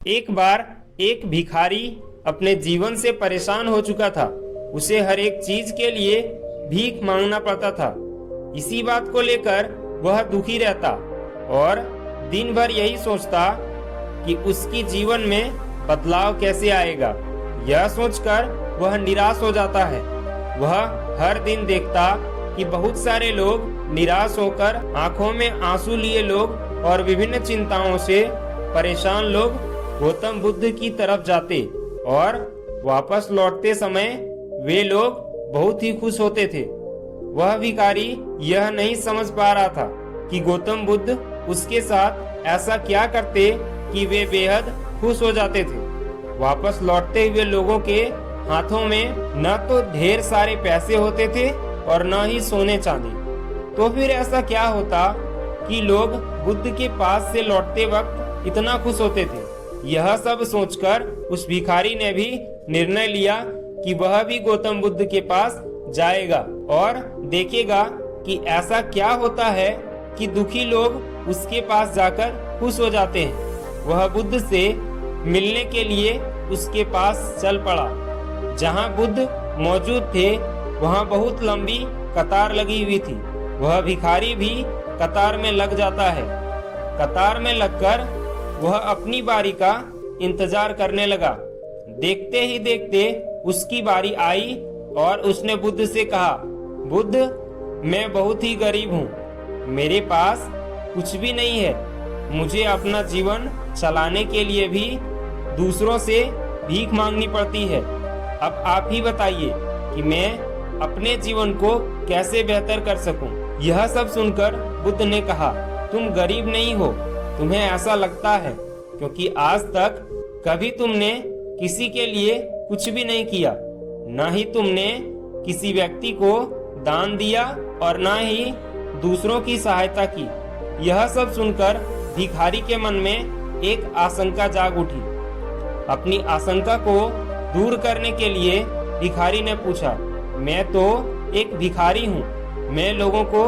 एक बार एक भिखारी अपने जीवन से परेशान हो चुका था। उसे हर एक चीज के लिए भीख मांगना पड़ता था। इसी बात को लेकर वह दुखी रहता और दिन भर यही सोचता कि उसकी जीवन में बदलाव कैसे आएगा। यह सोचकर वह निराश हो जाता है। वह हर दिन देखता कि बहुत सारे लोग निराश होकर आंखों में आंसू लिए लोग और विभिन्न चिंताओं से परेशान लोग गौतम बुद्ध की तरफ जाते और वापस लौटते समय वे लोग बहुत ही खुश होते थे। वह भिखारी यह नहीं समझ पा रहा था कि गौतम बुद्ध उसके साथ ऐसा क्या करते कि वे बेहद खुश हो जाते थे। वापस लौटते हुए लोगों के हाथों में न तो ढेर सारे पैसे होते थे और न ही सोने चांदी। तो फिर ऐसा क्या होता कि लोग बुद्ध के पास से लौटते वक्त इतना खुश होते थे। यह सब सोचकर उस भिखारी ने भी निर्णय लिया कि वह भी गौतम बुद्ध के पास जाएगा और देखेगा कि ऐसा क्या होता है कि दुखी लोग उसके पास जाकर खुश हो जाते हैं। वह बुद्ध से मिलने के लिए उसके पास चल पड़ा। जहां बुद्ध मौजूद थे वहां बहुत लंबी कतार लगी हुई थी। वह भिखारी भी कतार में लग जाता है। कतार में लगकर वह अपनी बारी का इंतजार करने लगा। देखते ही देखते उसकी बारी आई और उसने बुद्ध से कहा, बुद्ध, मैं बहुत ही गरीब हूँ, मेरे पास कुछ भी नहीं है। मुझे अपना जीवन चलाने के लिए भी दूसरों से भीख मांगनी पड़ती है। अब आप ही बताइए कि मैं अपने जीवन को कैसे बेहतर कर सकूं। यह सब सुनकर बुद्ध ने कहा, तुम गरीब नहीं हो, तुम्हें ऐसा लगता है क्योंकि आज तक कभी तुमने किसी के लिए कुछ भी नहीं किया, न ही तुमने किसी व्यक्ति को दान दिया और न ही दूसरों की सहायता की। यह सब सुनकर भिखारी के मन में एक आशंका जाग उठी। अपनी आशंका को दूर करने के लिए भिखारी ने पूछा, मैं तो एक भिखारी हूँ, मैं लोगों को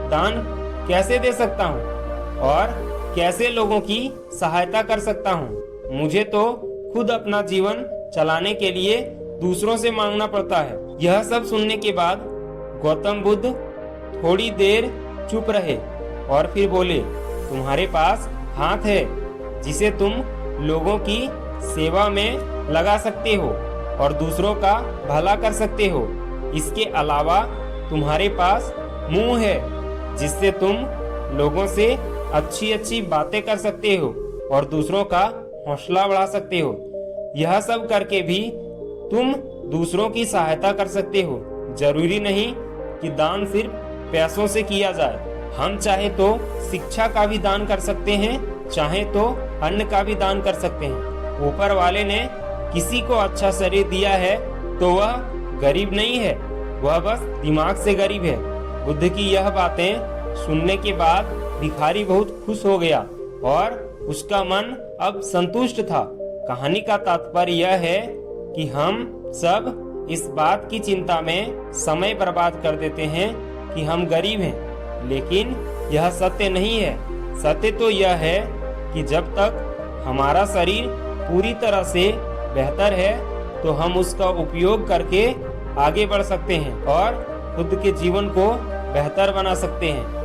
दान कैसे दे सकता हूँ और कैसे लोगों की सहायता कर सकता हूँ। मुझे तो खुद अपना जीवन चलाने के लिए दूसरों से मांगना पड़ता है। यह सब सुनने के बाद गौतम बुद्ध थोड़ी देर चुप रहे और फिर बोले, तुम्हारे पास हाथ है जिसे तुम लोगों की सेवा में लगा सकते हो और दूसरों का भला कर सकते हो। इसके अलावा तुम्हारे पास मुंह है जिससे तुम लोगों से अच्छी अच्छी बातें कर सकते हो और दूसरों का हौसला बढ़ा सकते हो। यह सब करके भी तुम दूसरों की सहायता कर सकते हो। जरूरी नहीं कि दान सिर्फ पैसों से किया जाए। हम चाहे तो शिक्षा का भी दान कर सकते हैं, चाहे तो अन्न का भी दान कर सकते हैं। ऊपर वाले ने किसी को अच्छा शरीर दिया है तो वह गरीब नहीं है, वह बस दिमाग से गरीब है। बुद्ध की यह बातें सुनने के बाद भिखारी बहुत खुश हो गया और उसका मन अब संतुष्ट था। कहानी का तात्पर्य यह है कि हम सब इस बात की चिंता में समय बर्बाद कर देते हैं कि हम गरीब हैं, लेकिन यह सत्य नहीं है। सत्य तो यह है कि जब तक हमारा शरीर पूरी तरह से बेहतर है तो हम उसका उपयोग करके आगे बढ़ सकते हैं और खुद के जीवन को बेहतर बना सकते हैं।